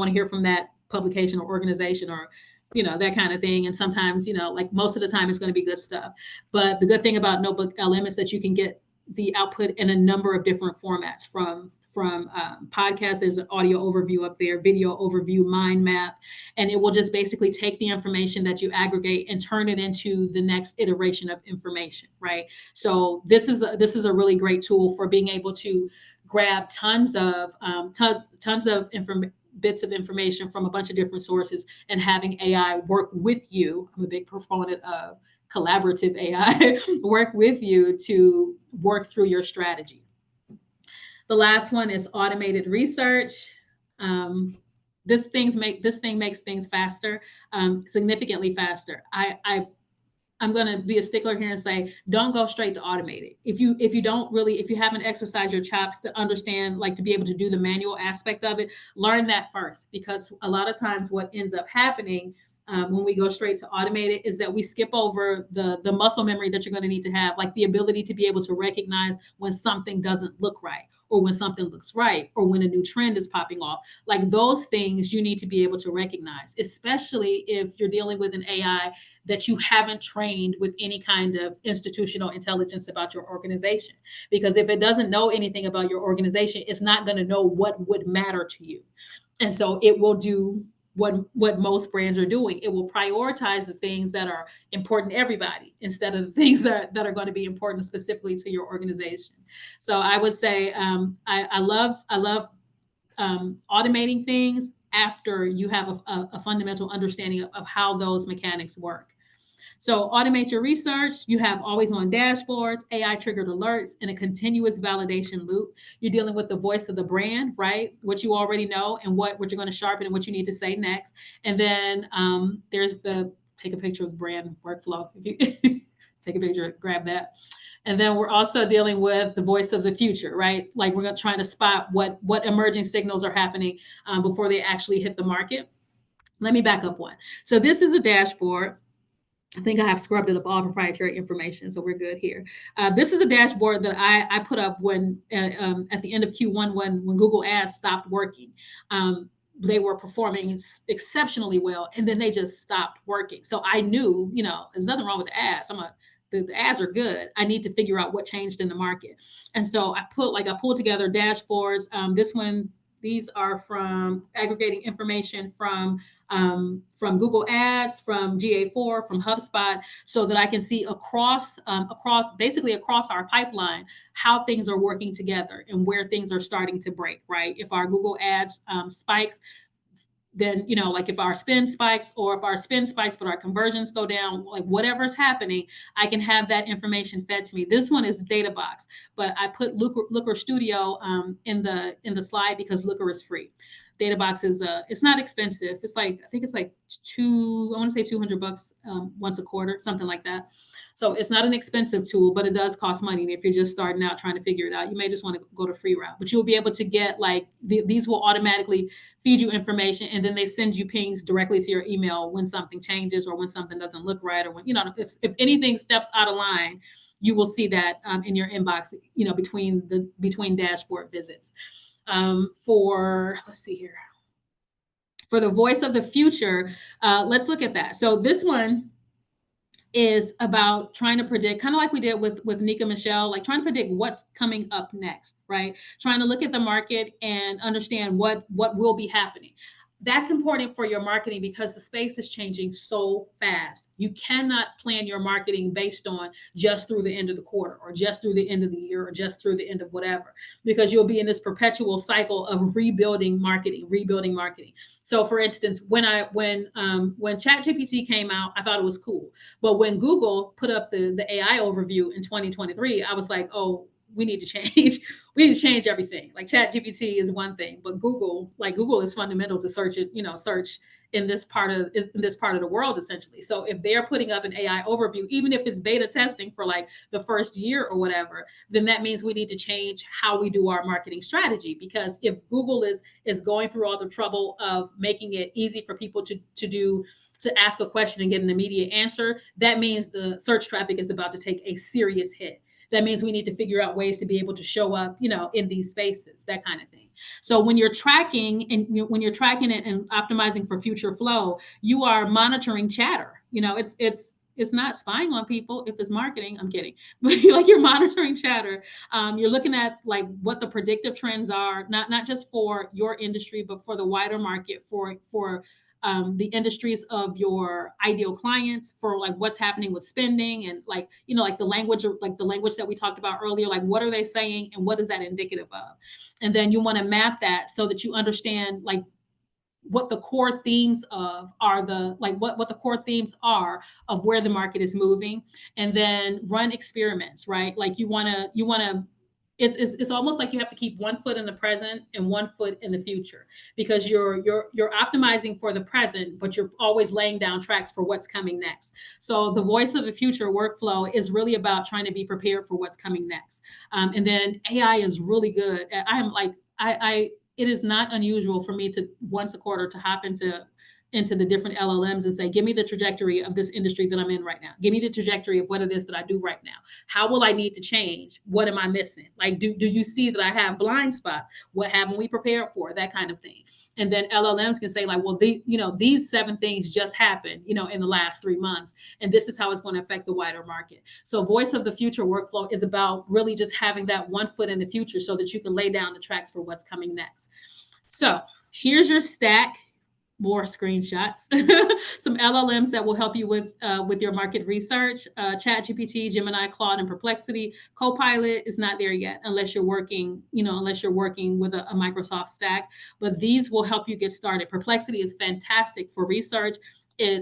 B: to hear from that publication or organization or that kind of thing. And sometimes, like most of the time, it's going to be good stuff. But the good thing about Notebook LM is that you can get the output in a number of different formats from podcasts. There's an audio overview up there, video overview, mind map, and it will just basically take the information that you aggregate and turn it into the next iteration of information, right? So this is a really great tool for being able to grab tons of bits of information from a bunch of different sources and having AI work with you. I'm a big proponent of collaborative AI, work with you to work through your strategy. The last one is automated research. This thing makes things faster, significantly faster. I'm going to be a stickler here and say, don't go straight to automated. If you haven't exercised your chops to understand, like to be able to do the manual aspect of it, learn that first, because a lot of times what ends up happening when we go straight to automated is that we skip over the muscle memory that you're going to need to have, like the ability to be able to recognize when something doesn't look right, or when something looks right, or when a new trend is popping off. Like those things you need to be able to recognize, especially if you're dealing with an AI that you haven't trained with any kind of institutional intelligence about your organization. Because if it doesn't know anything about your organization, it's not going to know what would matter to you. And so it will do what most brands are doing. It will prioritize the things that are important to everybody instead of the things that are going to be important specifically to your organization. So I would say I love automating things after you have a fundamental understanding of how those mechanics work. So automate your research. You have always on dashboards, AI triggered alerts, and a continuous validation loop. You're dealing with the voice of the brand, right? What you already know and what you're going to sharpen and what you need to say next. And then there's the take a picture of the brand workflow. If you take a picture, grab that. And then we're also dealing with the voice of the future, right? Like we're trying to spot what emerging signals are happening before they actually hit the market. Let me back up one. So this is a dashboard. I think I have scrubbed it of all proprietary information, so we're good here. This is a dashboard that I put up when at the end of Q1 when Google Ads stopped working. They were performing exceptionally well, and then they just stopped working. So I knew, there's nothing wrong with the ads. The ads are good. I need to figure out what changed in the market. And so I pulled together dashboards. These are from aggregating information from Google Ads, from GA4, from HubSpot, so that I can see across our pipeline how things are working together and where things are starting to break. Right? If our Google Ads spikes, then like if our spend spikes, or if our spend spikes but our conversions go down, like whatever's happening, I can have that information fed to me. This one is DataBox, but I put Looker Studio in the slide because Looker is free. DataBox is it's not expensive. It's like, I think it's like $200 once a quarter, something like that. So it's not an expensive tool, but it does cost money. And if you're just starting out trying to figure it out, you may just want to go to free route. But you'll be able to get these will automatically feed you information, and then they send you pings directly to your email when something changes or when something doesn't look right, or when if anything steps out of line, you will see that in your inbox. Between dashboard visits. Let's see here. For the voice of the future, let's look at that. So this one is about trying to predict, kind of like we did with Nika Michelle, like trying to predict what's coming up next, right? Trying to look at the market and understand what will be happening. That's important for your marketing because the space is changing so fast. You cannot plan your marketing based on just through the end of the quarter or just through the end of the year or just through the end of whatever, because you'll be in this perpetual cycle of rebuilding marketing, rebuilding marketing. So for instance, when ChatGPT came out, I thought it was cool. But when Google put up the AI overview in 2023, I was like, oh, we need to change. We need to change everything. Like Chat GPT is one thing, but Google is fundamental to search it, search in this part of the world essentially. So if they're putting up an AI overview, even if it's beta testing for like the first year or whatever, then that means we need to change how we do our marketing strategy. Because if Google is going through all the trouble of making it easy for people to ask a question and get an immediate answer, that means the search traffic is about to take a serious hit. That means we need to figure out ways to be able to show up, in these spaces, that kind of thing. So when you're tracking when you're tracking it and optimizing for future flow, you are monitoring chatter. It's not spying on people if it's marketing. I'm kidding, but like you're monitoring chatter. You're looking at like what the predictive trends are, not just for your industry, but for the wider market, for the industries of your ideal clients, for like what's happening with spending, and like like the language that we talked about earlier, like what are they saying and what is that indicative of. And then you want to map that so that you understand like what the core themes of are the like what the core themes are of where the market is moving. And then run experiments, right? Like you want to it's almost like you have to keep one foot in the present and one foot in the future, because you're optimizing for the present, but you're always laying down tracks for what's coming next. So the voice of the future workflow is really about trying to be prepared for what's coming next. And then AI is really good. I am like I it is not unusual for me to once a quarter to hop into the different LLMs and say, give me the trajectory of this industry that I'm in right now. Give me the trajectory of what it is that I do right now. How will I need to change? What am I missing? Like, do you see that I have blind spots? What haven't we prepared for? That kind of thing. And then LLMs can say like, well, these 7 things just happened, in the last 3 months. And this is how it's going to affect the wider market. So voice of the future workflow is about really just having that one foot in the future so that you can lay down the tracks for what's coming next. So here's your stack. More screenshots, some LLMs that will help you with your market research: ChatGPT, Gemini, Claude, and Perplexity. Copilot is not there yet, unless you're working with a Microsoft stack. But these will help you get started. Perplexity is fantastic for research.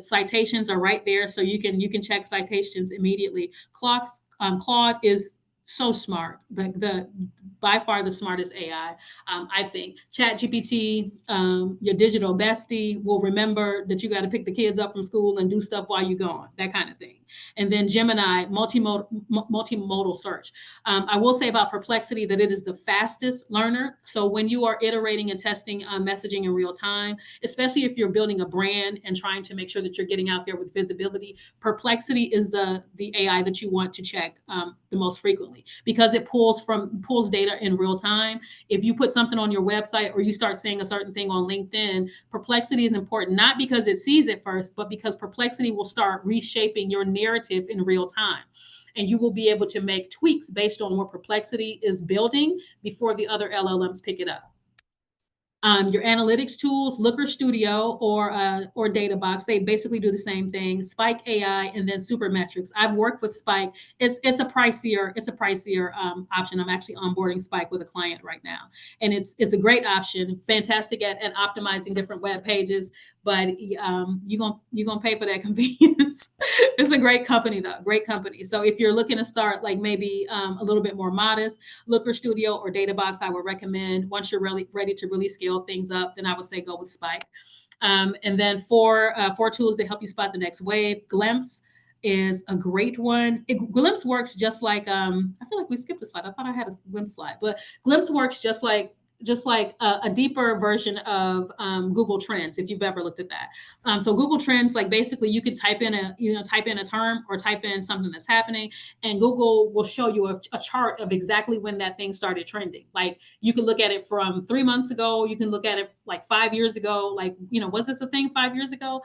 B: Citations are right there, so you can check citations immediately. Claude is so smart, the by far the smartest AI. I think ChatGPT, your digital bestie, will remember that you got to pick the kids up from school and do stuff while you're gone, that kind of thing. And then Gemini, multimodal search. I will say about Perplexity that it is the fastest learner. So when you are iterating and testing messaging in real time, especially if you're building a brand and trying to make sure that you're getting out there with visibility, Perplexity is the AI that you want to check the most frequently, because it pulls data in real time. If you put something on your website or you start saying a certain thing on LinkedIn, Perplexity is important, not because it sees it first, but because Perplexity will start reshaping your narrative in real time. And you will be able to make tweaks based on what Perplexity is building before the other LLMs pick it up. Your analytics tools, Looker Studio or DataBox, they basically do the same thing. Spike AI and then Supermetrics. I've worked with Spike. It's a pricier option. I'm actually onboarding Spike with a client right now, and it's a great option. Fantastic at optimizing different web pages, but you're gonna pay for that convenience. It's a great company though, great company. So if you're looking to start like maybe a little bit more modest, Looker Studio or DataBox, I would recommend. Once you're really ready to really scale things up, then I would say go with Spike. And then for tools that help you spot the next wave, Glimpse is a great one. Glimpse works just like I feel like we skipped a slide. I thought I had a Glimpse slide, but Glimpse works just like a deeper version of Google Trends, if you've ever looked at that. So Google Trends, like basically you can type in a term or type in something that's happening, and Google will show you a chart of exactly when that thing started trending. Like you can look at it from 3 months ago, you can look at it like 5 years ago. Like, was this a thing 5 years ago?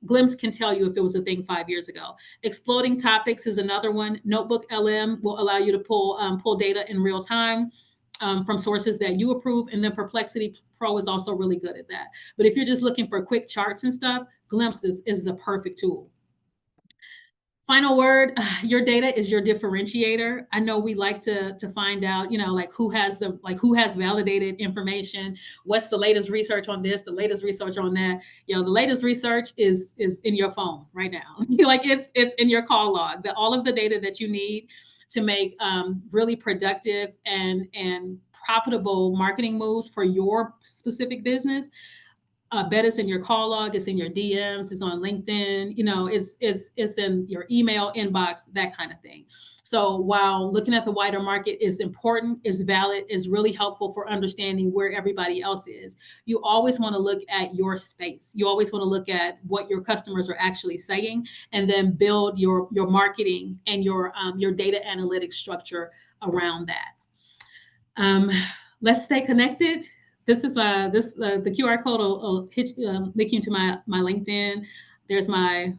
B: Glimpse can tell you if it was a thing 5 years ago. Exploding topics is another one. Notebook LM will allow you to pull data in real time from sources that you approve, and then Perplexity Pro is also really good at that. But if you're just looking for quick charts and stuff, Glimpse is the perfect tool. Final word, your data is your differentiator. I know we like to find out, like who has validated information, what's the latest research on this, the latest research on that. The latest research is in your phone right now. Like it's in your call log. All of the data that you need to make really productive and profitable marketing moves for your specific business. Bet it's in your call log, it's in your DMs, it's on LinkedIn, it's in your email inbox, that kind of thing. So while looking at the wider market is important, is valid, is really helpful for understanding where everybody else is, you always want to look at your space. You always want to look at what your customers are actually saying, and then build your marketing and your data analytics structure around that. Let's stay connected. This is the QR code will link you to my LinkedIn. There's my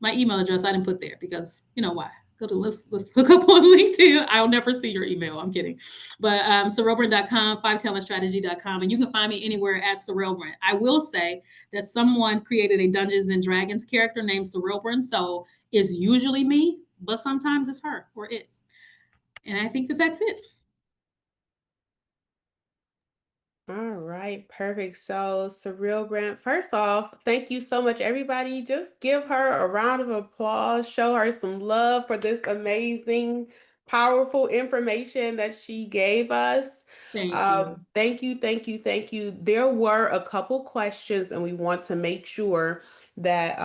B: email address. I didn't put there because why? Let's hook up on LinkedIn. I'll never see your email. I'm kidding. But Sorilbran.com, 5talentstrategy.com, and you can find me anywhere at Sorilbran. I will say that someone created a Dungeons and Dragons character named Sorilbran, so it's usually me, but sometimes it's her or it. And I think that's it.
A: All right, perfect. So, Sorilbran, first off, thank you so much, everybody. Just give her a round of applause, show her some love for this amazing, powerful information that she gave us.
B: Thank you.
A: Thank you, thank you, thank you. There were a couple questions, and we want to make sure that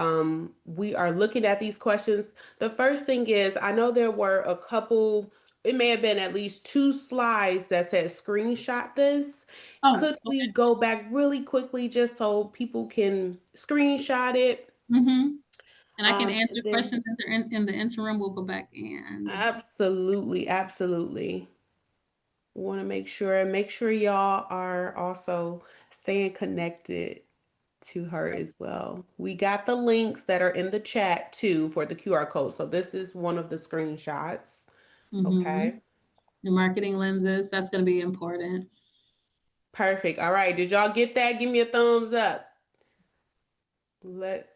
A: we are looking at these questions. The first thing is, I know there were a couple, it may have been at least 2 slides that said screenshot this.
B: Oh,
A: Could
B: okay.
A: we go back really quickly just so people can screenshot it?
B: Mm-hmm. And I can
A: And
B: answer
A: then
B: questions in the interim. We'll go back and
A: absolutely, absolutely. Want to make sure y'all are also staying connected to her as well. We got the links that are in the chat too for the QR code. So this is one of the screenshots.
B: mm-hmm.
A: Okay.
B: The marketing lenses. That's going to be important.
A: Perfect. All right. Did y'all get that? Give me a thumbs up. Let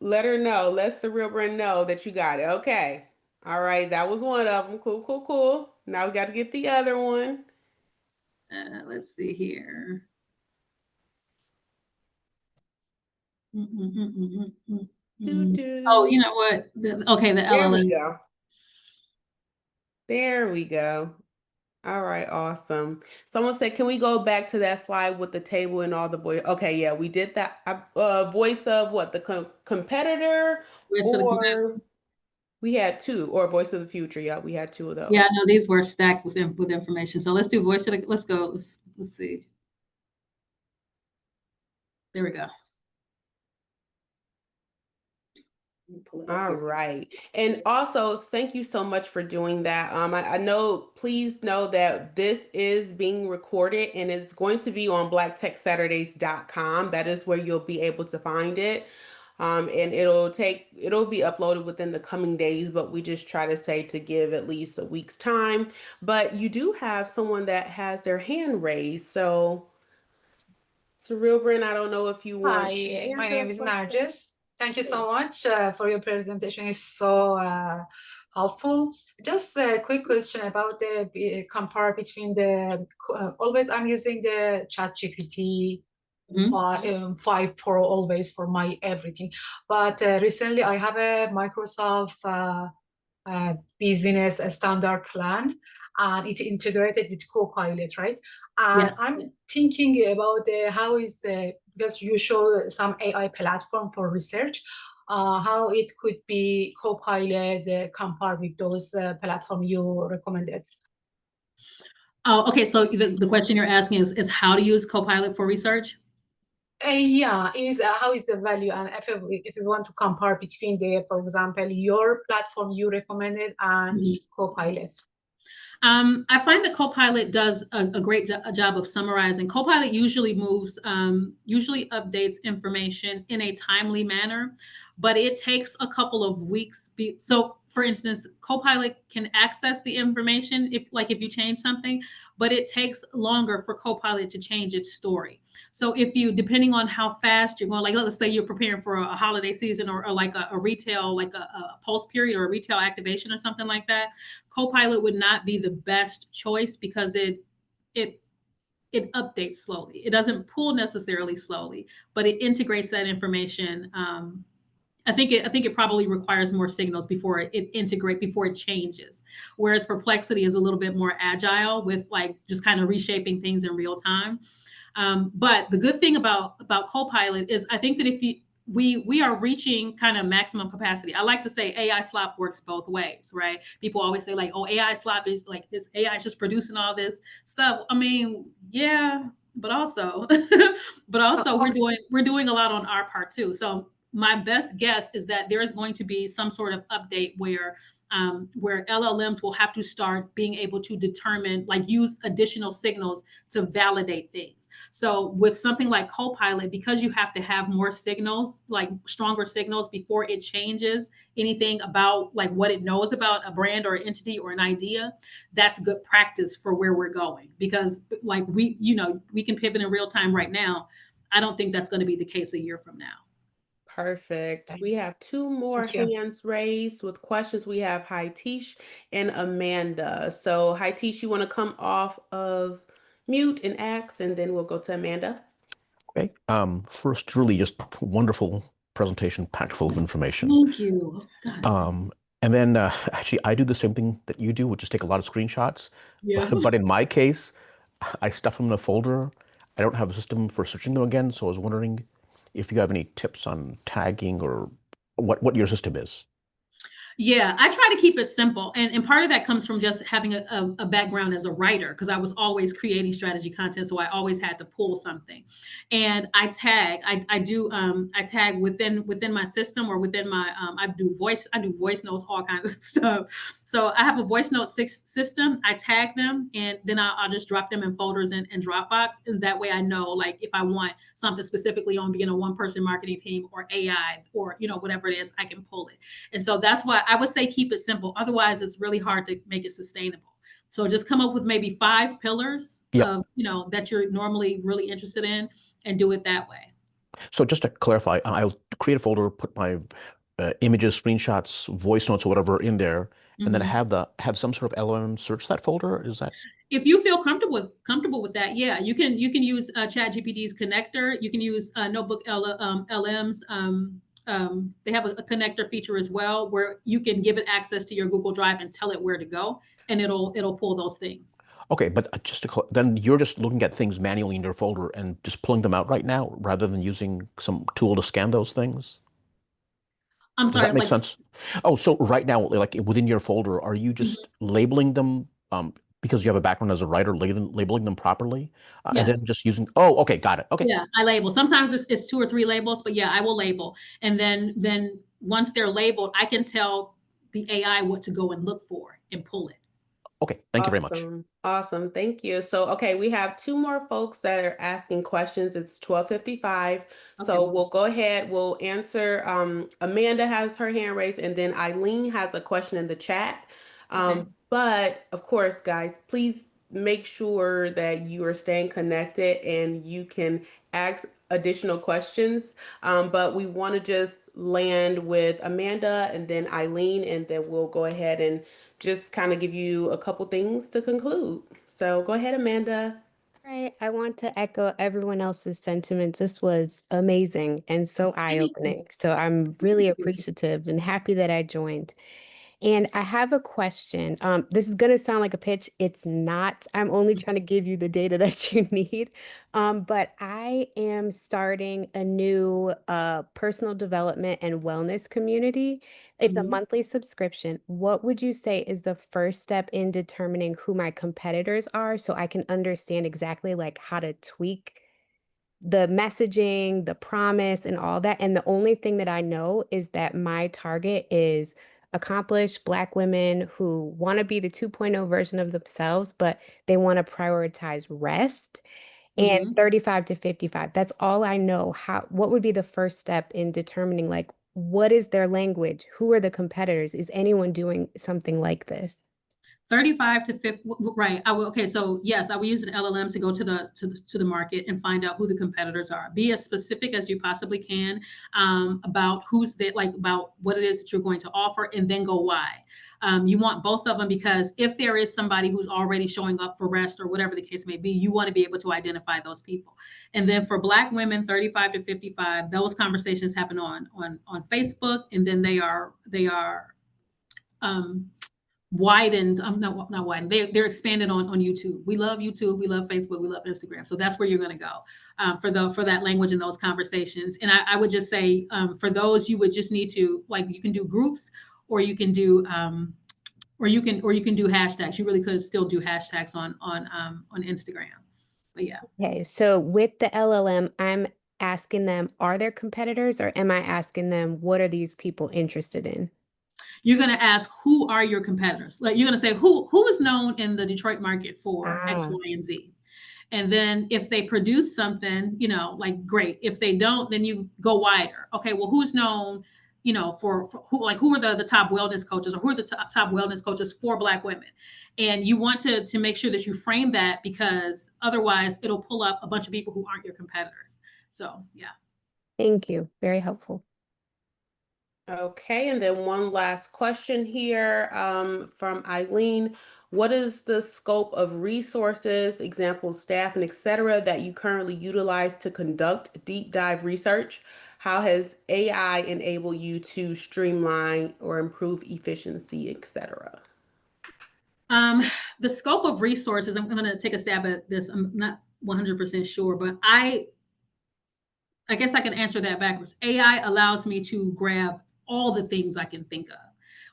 A: let her know. Let Sorilbran know that you got it. Okay. All right. That was one of them. Cool, cool, cool. Now we got to get the other one.
B: Let's see here.
A: Do
B: Oh,
A: do.
B: you know what? Okay, the
A: There we
B: LLM.
A: go. There we go. All right, awesome. Someone said, can we go back to that slide with the table and all the voice? Okay, yeah, we did that. Voice of what? The competitor,
B: Where's the
A: or we had two, or voice of the future. Yeah, we had two of
B: Yeah,
A: those.
B: no, these were stacked with information. So let's do voice. Let's go. Let's see. There we go. Let me pull it up
A: All
B: here.
A: right. And also, thank you so much for doing that. I know, please know that this is being recorded and it's going to be on blacktechsaturdays.com. That is where you'll be able to find it. And it'll be uploaded within the coming days, but we just try to say to give at least a week's time. But you do have someone that has their hand raised. So, Sorilbran, I don't know if you want to
C: Hi, my
A: answer a
C: name is
A: question.
C: Narges. Thank you
A: Sure.
C: so much for your presentation. It's so helpful. Just a quick question about the compare between the always I'm using the ChatGPT
B: Mhm.
C: 5 Pro always for my everything. But recently I have a Microsoft business standard plan, and it integrated with Copilot, right? And
B: Yes.
C: I'm thinking about how is because you show some AI platform for research, how it could be Copilot compared with those platform you recommended.
B: Oh, okay. So the question you're asking is how to use Copilot for research?
C: Yeah, is how is the value, and if you want to compare between the, for example, your platform you recommended and
B: Mhm.
C: Copilot.
B: I find that Copilot does a great job of summarizing. Copilot usually usually updates information in a timely manner, but it takes a couple of weeks. So, for instance, Copilot can access the information if you change something, but it takes longer for Copilot to change its story. So, if you, depending on how fast you're going, like let's say you're preparing for a holiday season or like a retail, like a pulse period or a retail activation or something like that, Copilot would not be the best choice because it it updates slowly. It doesn't pull necessarily slowly, but it integrates that information. I think it probably requires more signals before before it changes. Whereas Perplexity is a little bit more agile with like just kind of reshaping things in real time. But the good thing about Copilot is I think that if you we are reaching kind of maximum capacity. I like to say AI slop works both ways, right? People always say like, "Oh, AI slop is like this AI is just producing all this stuff." I mean, yeah, but also, but also
C: Okay.
B: we're doing a lot on our part too. So my best guess is that there is going to be some sort of update where LLMs will have to start being able to determine, like, use additional signals to validate things. So with something like Copilot, because you have to have more signals, like stronger signals before it changes anything about like what it knows about a brand or an entity or an idea, that's good practice for where we're going. Because like we can pivot in real time right now. I don't think that's going to be the case a year from now.
A: Perfect. We have two more
C: Thank you.
A: hands raised with questions. We have Haitish and Amanda. So Haitish, you want to come off of mute and ask, and then we'll go to Amanda.
D: Okay. First, really just wonderful presentation, packed full of information.
B: Thank you. God.
D: Um, and then actually, I do the same thing that you do, which is take a lot of screenshots.
B: Yeah.
D: But in my case, I stuff them in a folder. I don't have a system for searching them again, so I was wondering if you have any tips on tagging or what your system is.
B: Yeah, I try to keep it simple. And part of that comes from just having a background as a writer, because I was always creating strategy content. So I always had to pull something. And I tag within my system or within my, I do voice notes, all kinds of stuff. So I have a voice note system. I tag them and then I'll just drop them in folders in Dropbox. And that way I know, like, if I want something specifically on being a one person marketing team or AI or, whatever it is, I can pull it. And so that's why I would say keep it simple. Otherwise, it's really hard to make it sustainable. So just come up with maybe 5 pillars
D: Yeah.
B: of, that you're normally really interested in and do it that way.
D: So just to clarify, I'll create a folder, put my images, screenshots, voice notes, or whatever in there, and then
B: Mhm.
D: have some sort of LLM search that folder. Is that
B: If you feel comfortable with that, yeah, you can use ChatGPT's connector. You can use Notebook LMs. They have a connector feature as well, where you can give it access to your Google Drive and tell it where to go, and it'll pull those things.
D: okay? But then you're just looking at things manually in your folder and just pulling them out right now, rather than using some tool to scan those things.
B: I'm
D: Does
B: sorry,
D: that make
B: like.
D: sense? Oh, so right now, like within your folder, are you
B: Mhm.
D: just labeling them because you have a background as a writer, labeling them properly, and
B: Yeah.
D: then just using? Oh, okay, got it. Okay,
B: Yeah, I label. Sometimes it's 2 or 3 labels, but yeah, I will label. And then once they're labeled, I can tell the AI what to go and look for and pull it.
D: okay. Thank you very much.
A: Awesome. Awesome. Thank you. So, okay, we have two more folks that are asking questions. It's 12:55.
B: Okay.
A: So we'll go ahead. We'll answer. Amanda has her hand raised, and then Eileen has a question in the chat.
B: Okay.
A: But of course, guys, please make sure that you are staying connected and you can ask additional questions. But we want to just land with Amanda and then Eileen, and then we'll go ahead and just kind of give you a couple things to conclude. So go ahead, Amanda.
E: Right. I want to echo everyone else's sentiments. This was amazing and so
B: Thank you.
E: eye-opening. So I'm really appreciative and happy that I joined. And I have a question. This is going to sound like a pitch. It's not. I'm only trying to give you the data that you need. But I am starting a new personal development and wellness community. It's a
B: Mhm.
E: monthly subscription. What would you say is the first step in determining who my competitors are so I can understand exactly like how to tweak the messaging, the promise, and all that? And the only thing that I know is that my target is accomplished Black women who want to be the 2.0 version of themselves, but they want to prioritize rest. And 35 to 55. That's all I know. What would be the first step in determining like what is their language? Who are the competitors? Is anyone doing something like this?
B: 35 to 50, right? I will. Okay, so yes, I will use an LLM to go to the market and find out who the competitors are. Be as specific as you possibly can about who's there, like about what it is that you're going to offer, and then go why. You want both of them because if there is somebody who's already showing up for rest or whatever the case may be, you want to be able to identify those people. And then for Black women, 35 to 55, those conversations happen on Facebook, and then they are widened. I'm not widened. They're expanded on YouTube. We love YouTube. We love Facebook. We love Instagram. So that's where you're going to go for that language and those conversations. And I would just say for those, you would just need to like you can do groups or you can do or you can do hashtags. You really could still do hashtags on Instagram. But yeah.
E: Okay, so with the LLM, I'm asking them, are there competitors, or am I asking them, what are these people interested in?
B: You're going to ask, who are your competitors? Like you're going to say, who is known in the Detroit market for X, Y, and Z? And then if they produce something, like great. If they don't, then you go wider. Okay, well, who's known, for who are the top wellness coaches or who are the top wellness coaches for Black women? And you want to make sure that you frame that because otherwise it'll pull up a bunch of people who aren't your competitors. So, yeah.
E: Thank you. Very helpful.
A: Okay, and then one last question here from Eileen. What is the scope of resources, example, staff, and etc., that you currently utilize to conduct deep dive research? How has AI enabled you to streamline or improve efficiency, etc.?
B: The scope of resources, I'm going to take a stab at this. I'm not 100% sure, but I guess I can answer that backwards. AI allows me to grab all the things I can think of.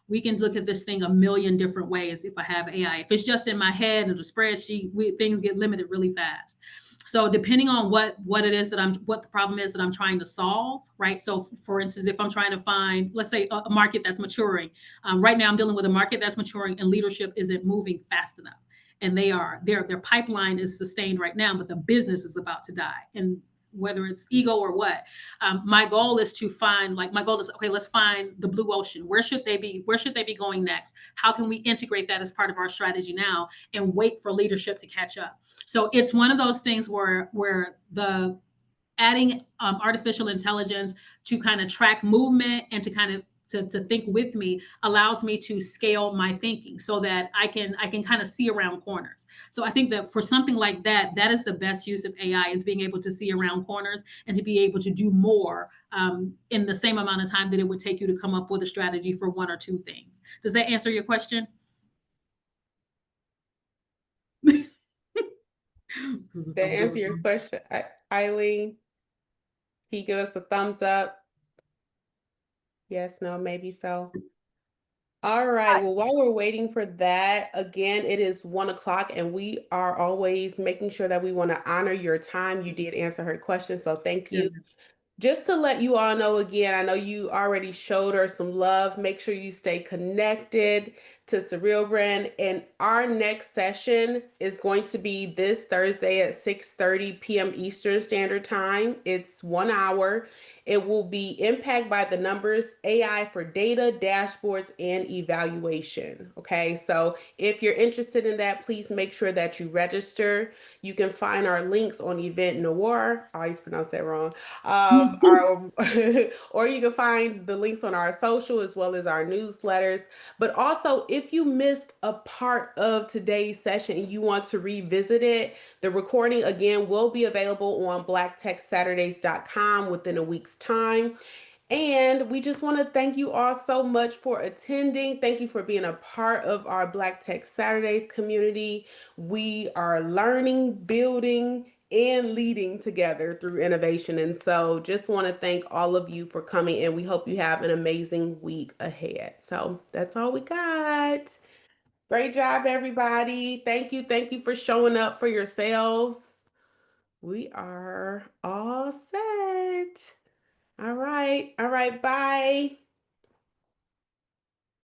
B: We can look at this thing a million different ways if I have AI. If it's just in my head or the spreadsheet, things get limited really fast. So depending on what it is what the problem is that I'm trying to solve, right? So for instance, if I'm trying to find, let's say a market that's maturing, right now I'm dealing with a market that's maturing and leadership isn't moving fast enough. And their pipeline is sustained right now, but the business is about to die. And whether it's ego or what. My goal is okay, let's find the blue ocean. Where should they be? Where should they be going next? How can we integrate that as part of our strategy now and wait for leadership to catch up? So it's one of those things where the adding artificial intelligence to kind of track movement and to kind of to think with me allows me to scale my thinking so that I can kind of see around corners. So I think that for something like that, that is the best use of AI is being able to see around corners and to be able to do more in the same amount of time that it would take you to come up with a strategy for one or two things. Does that answer your question?
A: That answer your question, Eileen? Can you give us a thumbs up? Yes, no, maybe so. All right. Well, while we're waiting for that, again, it is 1 o'clock, and we are always making sure that we want to honor your time. You did answer her question, so thank you. Just to let you all know again, I know you already showed her some love. Make sure you stay connected to Sorilbran. And our next session is going to be this Thursday at 6:30 p.m. Eastern Standard Time. It's 1 hour. It will be Impact by the Numbers, AI for data, dashboards, and evaluation. Okay, so if you're interested in that, please make sure that you register. You can find our links on Event Noir. I always pronounce that wrong. Or you can find the links on our social as well as our newsletters. But also, if you missed a part of today's session and you want to revisit it, the recording again will be available on blacktechsaturdays.com within a week's time. And we just want to thank you all so much for attending. Thank you for being a part of our Black Tech Saturdays community. We are learning, building, and leading together through innovation. And so just want to thank all of you for coming, and we hope you have an amazing week ahead. So that's all we got. Great job, everybody. Thank you. Thank you for showing up for yourselves. We are all set. All right. All right. Bye.